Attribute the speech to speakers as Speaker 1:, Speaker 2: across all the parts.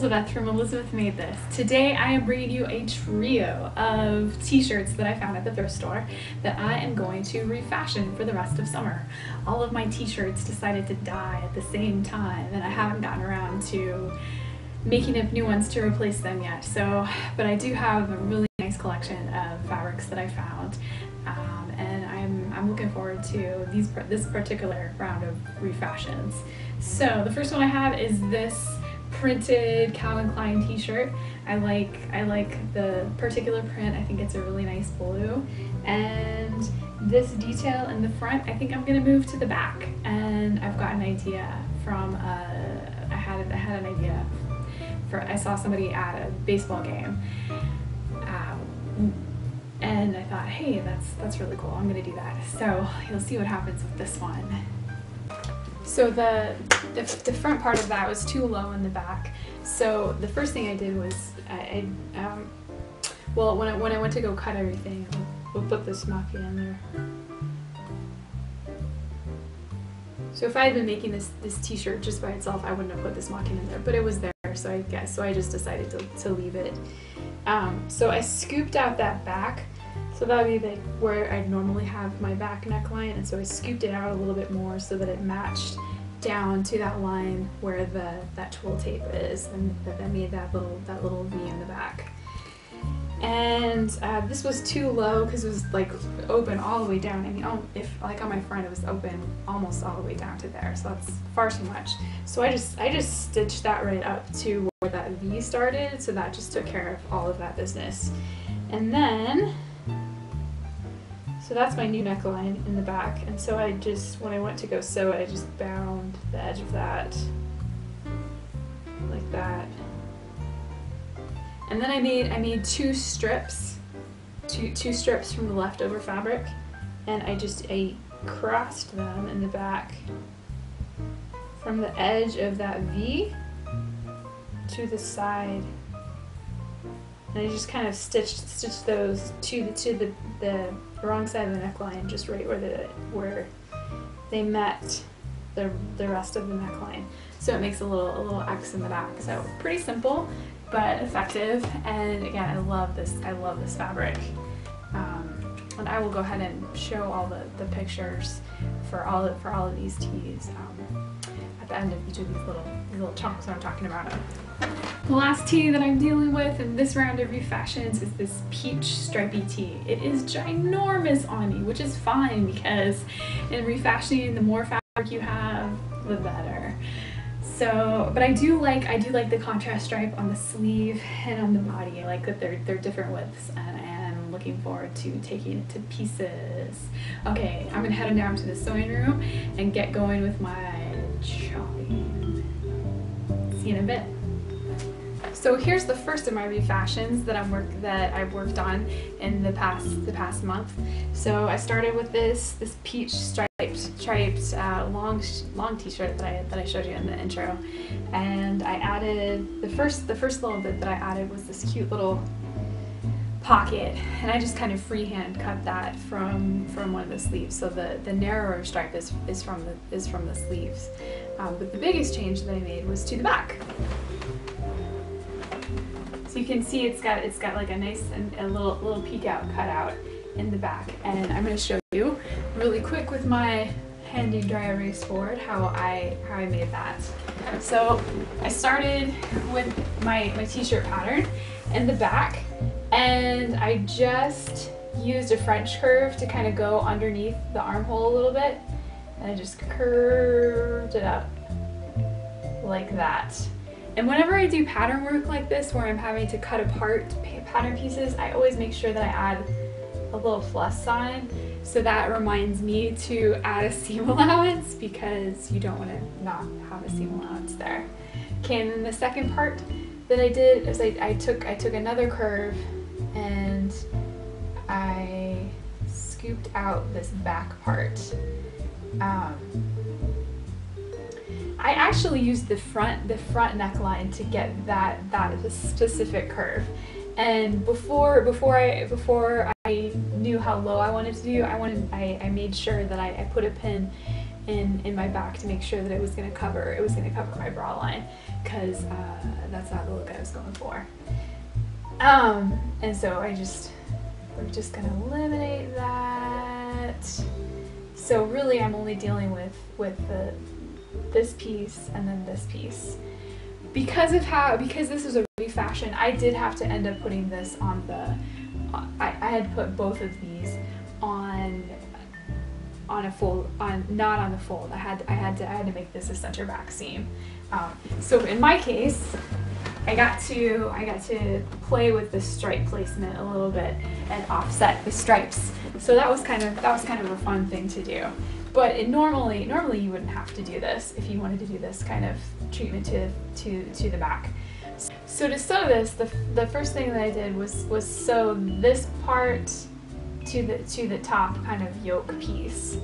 Speaker 1: Elizabeth from Elizabeth Made This. Today I am bringing you a trio of t-shirts that I found at the thrift store that I am going to refashion for the rest of summer. All of my t-shirts decided to die at the same time and I haven't gotten around to making up new ones to replace them yet. But I do have a really nice collection of fabrics that I found, and I'm looking forward to this particular round of refashions. So the first one I have is this printed Calvin Klein t-shirt. I like the particular print. I think it's a really nice blue, and this detail in the front I think I'm gonna move to the back, and I've got an idea from I had an idea for, I saw somebody at a baseball game, and I thought, hey, that's really cool, I'm gonna do that. So you'll see what happens with this one. So the front part of that was too low in the back. So the first thing I did was well, when I went to go cut everything, we'll put this mafia in there. So if I had been making this t-shirt just by itself, I wouldn't have put this mocking in there, but it was there, so I just decided to leave it. So I scooped out that back. So that would be like where I'd normally have my back neckline, and so I scooped it out a little bit more so that it matched down to that line where that twill tape is, and that made that little V in the back. And this was too low because it was like open all the way down. I mean, if like on my front it was open almost all the way down to there, so that's far too much. So I just stitched that right up to where that V started, so that just took care of all of that business. And then, so that's my new neckline in the back, and so I just, when I went to go sew it, I just bound the edge of that like that. And then I made two strips from the leftover fabric, and I crossed them in the back from the edge of that V to the side, and I just kind of stitched those to the wrong side of the neckline, just right where they met the rest of the neckline. So it makes a little X in the back. So pretty simple, but effective. And again, I love this fabric. And I will go ahead and show all the pictures for all of these tees at the end of each of these little chunks that I'm talking about. The last tee that I'm dealing with in this round of refashions is this peach stripy tee. It is ginormous on me, which is fine because in refashioning, the more fabric you have, the better. So, but I do like the contrast stripe on the sleeve and on the body. I like that they're different widths, and I am looking forward to taking it to pieces. Okay, I'm gonna head down to the sewing room and get going with my chopping. See you in a bit. So here's the first of my refashions that I've worked on in the past month. So I started with this peach striped long t-shirt that I showed you in the intro, and I added the first little bit that I added was this cute little pocket, and I just kind of freehand cut that from one of the sleeves. So the narrower stripe is from the sleeves, but the biggest change that I made was to the back. So you can see it's got like a nice and a little peek out cutout in the back, and I'm going to show you really quick with my handy dry erase board how I made that. So I started with my t-shirt pattern in the back, and I just used a French curve to kind of go underneath the armhole a little bit, and I just curved it up like that. And whenever I do pattern work like this, where I'm having to cut apart pattern pieces, I always make sure that I add a little plus sign, so that reminds me to add a seam allowance, because you don't want to not have a seam allowance there. Okay, and then the second part that I did is I took another curve and I scooped out this back part. I actually used the front neckline to get that specific curve, and before I knew how low I wanted to do, I made sure that I put a pin in my back to make sure that it was gonna cover my bra line, because that's not the look I was going for. And so we're just gonna eliminate that. So really I'm only dealing with this piece and then this piece. Because this was a refashion, I did have to end up putting this on I had put both of these on a fold, not on the fold. I had to make this a center back seam. So in my case, I got to play with the stripe placement a little bit and offset the stripes. So that was kind of a fun thing to do. But normally you wouldn't have to do this if you wanted to do this kind of treatment to the back. So to sew this, the first thing that I did was sew this part to the top kind of yoke piece,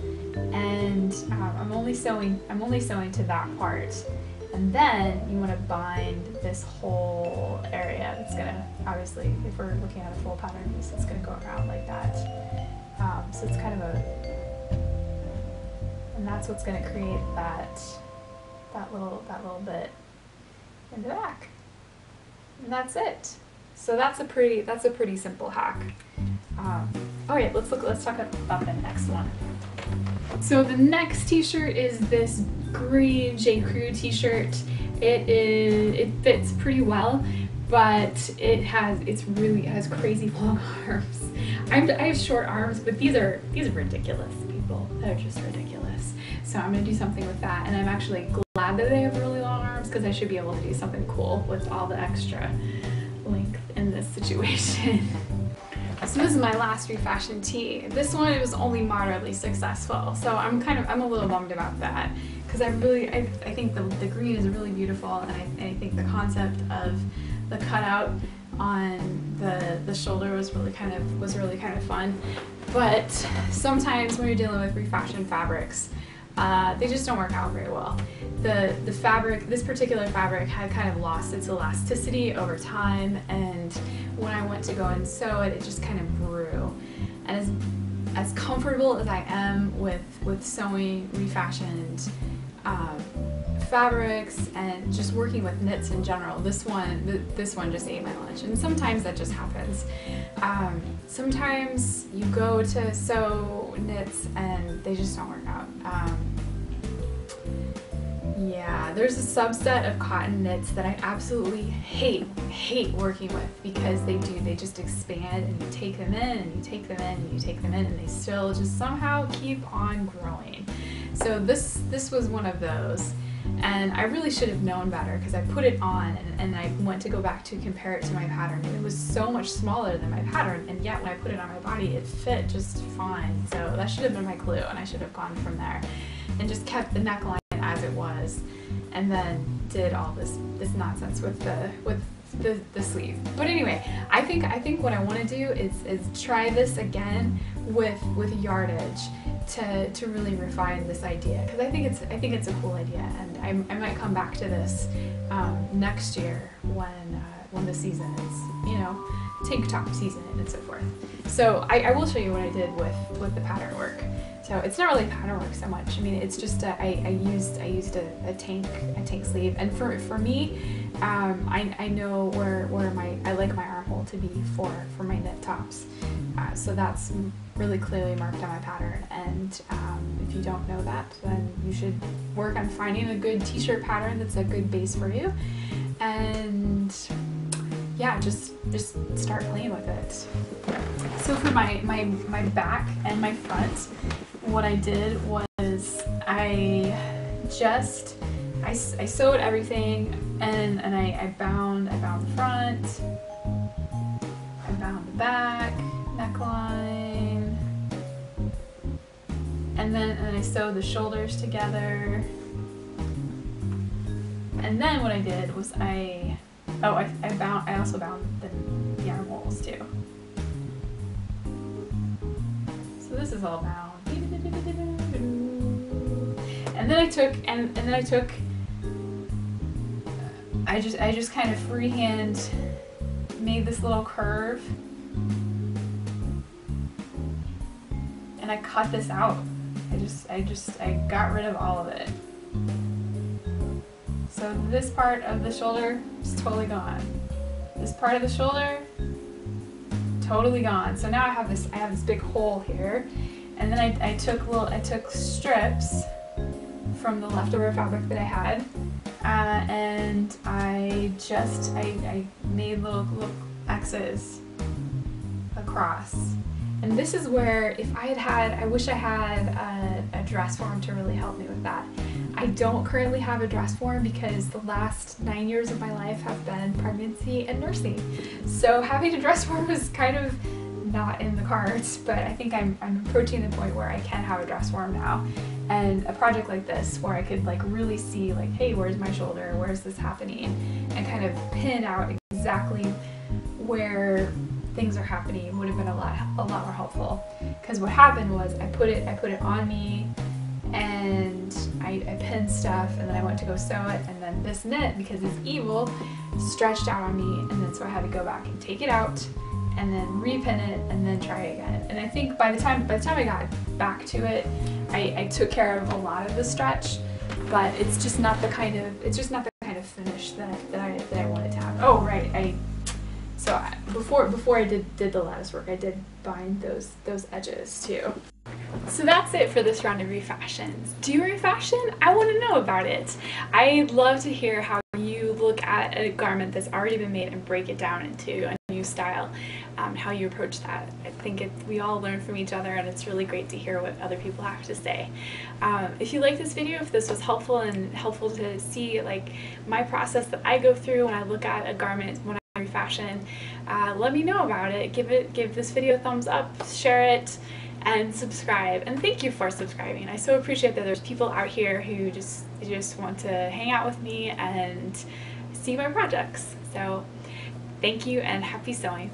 Speaker 1: and I'm only sewing to that part. And then you want to bind this whole area. It's gonna, obviously, if we're looking at a full pattern piece, it's gonna go around like that. So it's kind of and that's what's gonna create that little bit in the back. And that's it. So that's a pretty simple hack. Okay, let's talk about the next one. So the next t-shirt is this green J. Crew t-shirt. It fits pretty well, but it has crazy long arms. I have short arms, but these are ridiculous, people. They're just ridiculous. So I'm gonna do something with that, and I'm actually glad that they have really long arms, because I should be able to do something cool with all the extra length in this situation. So this is my last refashion tee. This one was only moderately successful, so I'm a little bummed about that, because I think the green is really beautiful, and I think the concept of the cutout on the shoulder was really kind of fun. But sometimes when you're dealing with refashion fabrics, they just don't work out very well. The fabric, this particular fabric, had kind of lost its elasticity over time, and when I went to go and sew it, it just kind of grew. And as comfortable as I am with sewing refashioned fabrics and just working with knits in general, this one just ate my lunch, and sometimes that just happens. Sometimes you go to sew knits and they just don't work out. Yeah, there's a subset of cotton knits that I absolutely hate working with, because they just expand, and you take them in and you take them in and you take them in, and they still just somehow keep on growing. So this was one of those, and I really should have known better, because I put it on and I went to go back to compare it to my pattern, and it was so much smaller than my pattern, and yet when I put it on my body, it fit just fine. So that should have been my clue, and I should have gone from there and just kept the neckline as it was, and then did all this nonsense with the sleeve. But anyway, I think what I want to do is try this again with yardage to really refine this idea, because I think it's a cool idea, and I might come back to this next year when the season is, you know, tank top season and so forth. So I will show you what I did with the pattern work. So it's not really pattern work so much. I mean, it's just I used a tank sleeve, and for me, I know where I like my armhole to be for my knit tops. So that's really clearly marked on my pattern, and if you don't know that, then you should work on finding a good t-shirt pattern that's a good base for you, and yeah, just start playing with it. So for my back and my front, what I did was I sewed everything, and I bound the front, I bound the back neckline, and then I sewed the shoulders together. And then what I did was I also bound the armholes too. So this is all bound. And then I just kind of freehand made this little curve, and I cut this out, I got rid of all of it. So this part of the shoulder is totally gone. This part of the shoulder, totally gone. So now I have this big hole here, and then I took strips from the leftover fabric that I had, and I made little X's across. And this is where, if I wish I had a dress form to really help me with that. I don't currently have a dress form because the last 9 years of my life have been pregnancy and nursing. So having a dress form is kind of not in the cards, but I think I'm approaching the point where I can have a dress form now. And a project like this where I could like really see like, hey, where's my shoulder? Where's this happening? And kind of pin out exactly where things are happening would have been a lot more helpful. Because what happened was I put it on me, and I pinned stuff, and then I went to go sew it, and then this knit, because it's evil, stretched out on me, and then so I had to go back and take it out and then repin it and then try again. And I think by the time I got back to it, I took care of a lot of the stretch, but it's just not the kind of finish that I wanted to have. Oh right, so before I did the lattice work, I did bind those edges too. So that's it for this round of refashions. Do you refashion? I want to know about it. I'd love to hear how you look at a garment that's already been made and break it down into a new style, how you approach that. I think we all learn from each other, and it's really great to hear what other people have to say. If you like this video, if this was helpful and helpful to see like my process that I go through when I look at a garment when I refashion, let me know about it. Give this video a thumbs up, share it, and subscribe. And thank you for subscribing. I so appreciate that there's people out here who just want to hang out with me and see my projects. So thank you, and happy sewing.